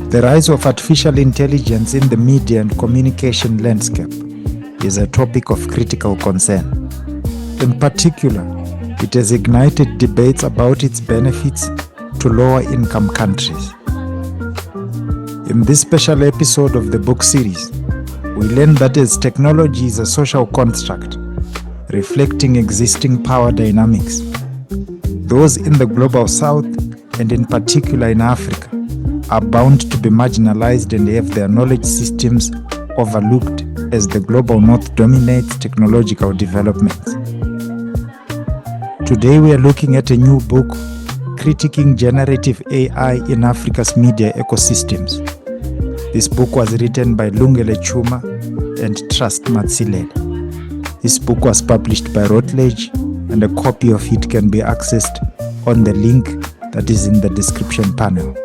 The rise of artificial intelligence in the media and communication landscape is a topic of critical concern. In particular, it has ignited debates about its benefits to lower-income countries. In this special episode of the book series, we learn that as technology is a social construct, reflecting existing power dynamics, those in the global south, and in particular in Africa, are bound to be marginalized and have their knowledge systems overlooked as the global north dominates technological developments. Today we are looking at a new book, Critiquing Generative AI in Africa's Media Ecosystems. This book was written by Lungile Tshuma and Trust Matsilele. This book was published by Routledge, and a copy of it can be accessed on the link that is in the description panel.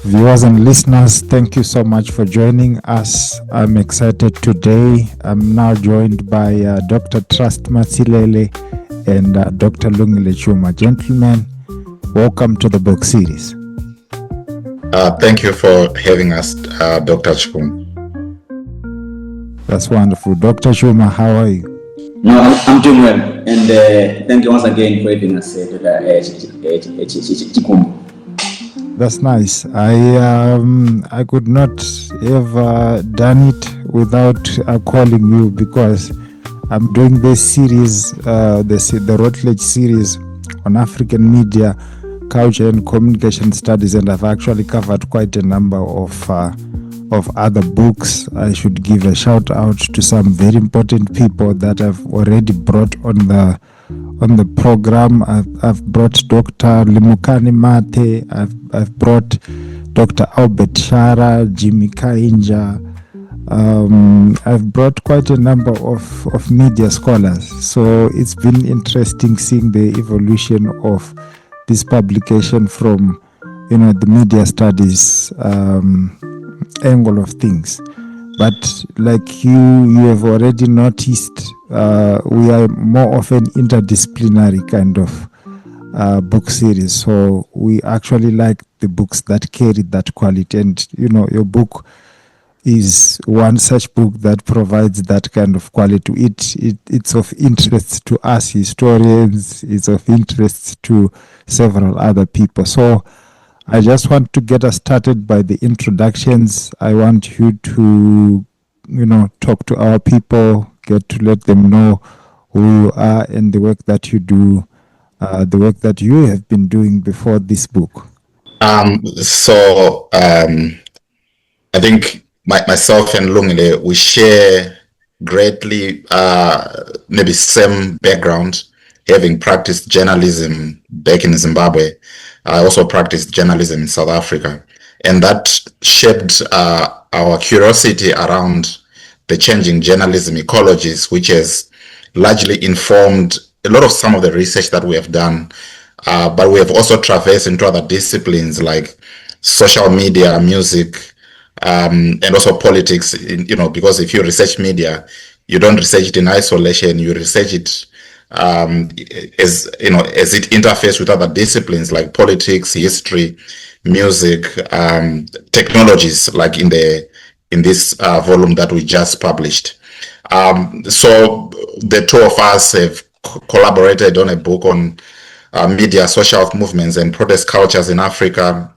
Viewers and listeners, thank you so much for joining us. I'm excited today. I'm now joined by Dr. Trust Matsilele and Dr. Lungile Tshuma. Gentlemen, welcome to the book series. Thank you for having us, Dr. Chikumbu. That's wonderful. Dr. Tshuma, how are you? No, I'm doing well. And thank you once again for having us, Dr. Chikumbu. That's nice. I could not have done it without calling you, because I'm doing this series, the Routledge series on African media, culture and communication studies, and I've actually covered quite a number of other books. I should give a shout out to some very important people that I've already brought on the program. I've brought Dr. Limukani Mate, I've brought Dr. Albert Shara, Jimmy Kainja. I've brought quite a number of media scholars. So it's been interesting seeing the evolution of this publication from, the media studies angle of things. But like you have already noticed, we are more of an interdisciplinary kind of book series. So we actually like the books that carry that quality. And, your book is one such book that provides that kind of quality. It's of interest to us historians. It's of interest to several other people. So I just want to get us started by the introductions. I want you to, talk to our people, get to let them know who you are and the work that you do, the work that you have been doing before this book. I think myself and Lungile, we share greatly, maybe same background, having practiced journalism back in Zimbabwe. I also practiced journalism in South Africa, and that shaped our curiosity around the changing journalism ecologies, which has largely informed a lot of some of the research that we have done. But we have also traversed into other disciplines like social media, music, and also politics. Because if you research media, you don't research it in isolation. You research it as it interfaces with other disciplines like politics, history, music, technologies, like in this volume that we just published. So the two of us have collaborated on a book on media, social movements, and protest cultures in Africa.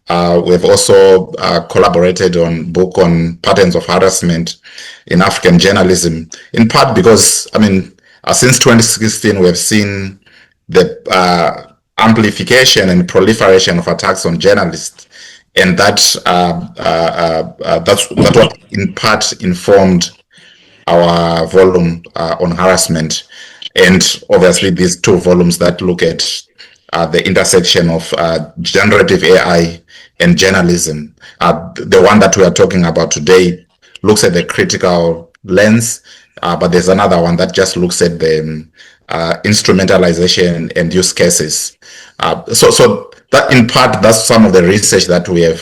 We've also collaborated on a book on patterns of harassment in African journalism, in part because, since 2016, we have seen the amplification and proliferation of attacks on journalists, and that's what in part informed our volume on harassment, and obviously these two volumes that look at the intersection of generative AI and journalism. The one that we are talking about today looks at the critical lens, but there's another one that just looks at the instrumentalization and use cases. So that in part, that's some of the research that we have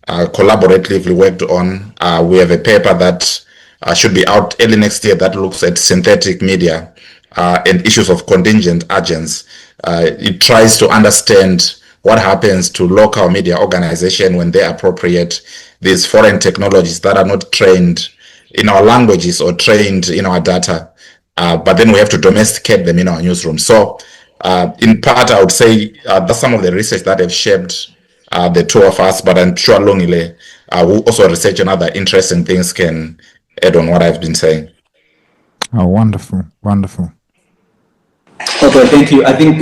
collaboratively worked on. We have a paper that should be out early next year that looks at synthetic media and issues of contingent agents. It tries to understand what happens to local media organization when they appropriate these foreign technologies that are not trained in our languages or trained in our data, but then we have to domesticate them in our newsroom. So in part, I would say that's some of the research that have shaped the two of us, but I'm sure Lungile, who also research on other interesting things, can add on what I've been saying. Oh, wonderful, wonderful. Okay, thank you. I think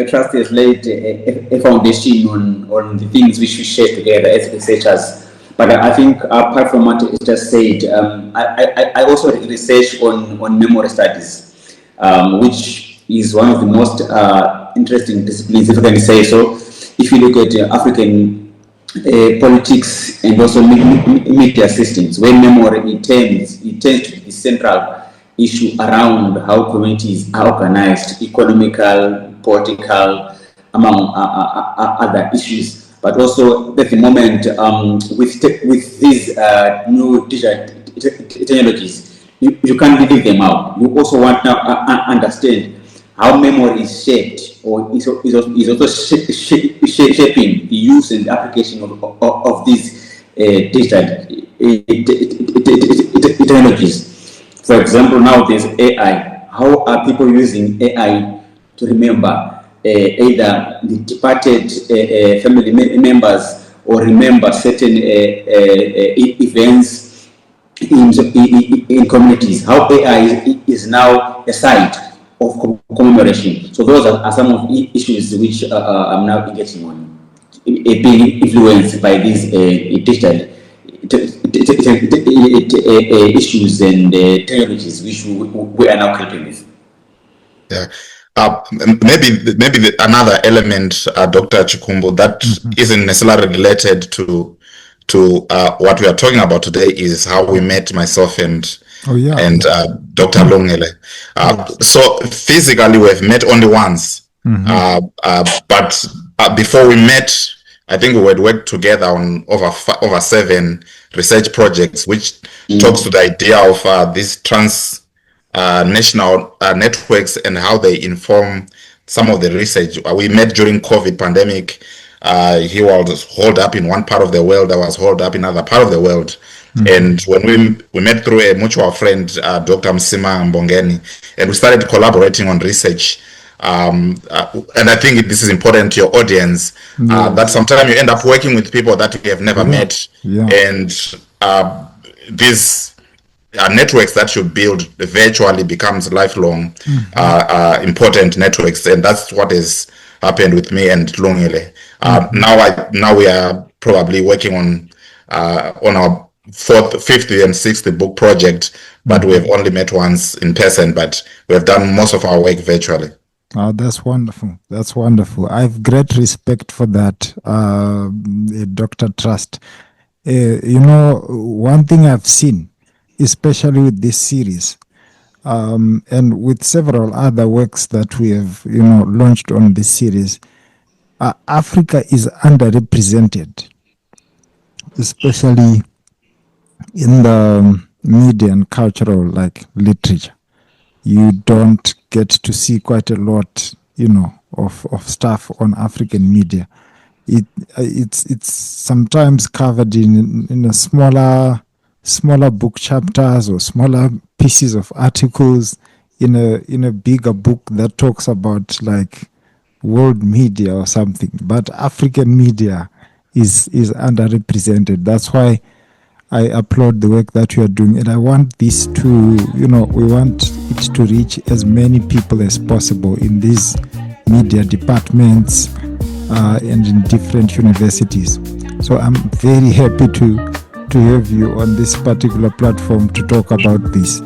Trust has laid a foundation on the things which we share together as researchers. But I think apart from what you just said, I also research on memory studies, which is one of the most interesting disciplines, if I can say so. If you look at African politics and also media systems, where memory it tends to be the central issue around how communities are organized, economical, political, among other issues. But also at the moment, with these new digital technologies, you can't leave them out. You also want to understand how memory is shaped, or is also shaping the use and the application of these digital technologies. For example, now there's AI. How are people using AI to remember either the departed family members or remember certain events in communities? How AI is now a site of commemoration. So those are some of the issues which I'm now engaging on, being influenced by these digital issues and technologies which we are now coping with. Yeah. Maybe another element, Dr. Chikumbu, that isn't necessarily related to what we are talking about today is how we met, myself and Dr. Lungile. So physically we've met only once, but before we met, I think we had worked together on over 7 research projects, which talks to the idea of these national networks and how they inform some of the research. We met during COVID pandemic. He was holed up in one part of the world, I was holed up in another part of the world. And when we met through a mutual friend, Dr. Msima Mbongeni, and we started collaborating on research. And I think this is important to your audience, that sometimes you end up working with people that you have never met. And these networks that you build virtually becomes lifelong important networks, and that's what has happened with me and Lungile. Now we are probably working on our 4th, 5th, and 6th book project, but we have only met once in person, but we have done most of our work virtually. Oh, that's wonderful. That's wonderful. I have great respect for that, Dr. Trust. One thing I've seen, especially with this series, and with several other works that we have, launched on this series, Africa is underrepresented, especially in the media and cultural, like literature. You don't get to see quite a lot, of stuff on African media. It's sometimes covered in a smaller book chapters or smaller pieces of articles in a bigger book that talks about like world media or something. But African media is underrepresented. That's why I applaud the work that you are doing, and I want this to, we want it to reach as many people as possible in these media departments and in different universities. So I'm very happy to have you on this particular platform to talk about this.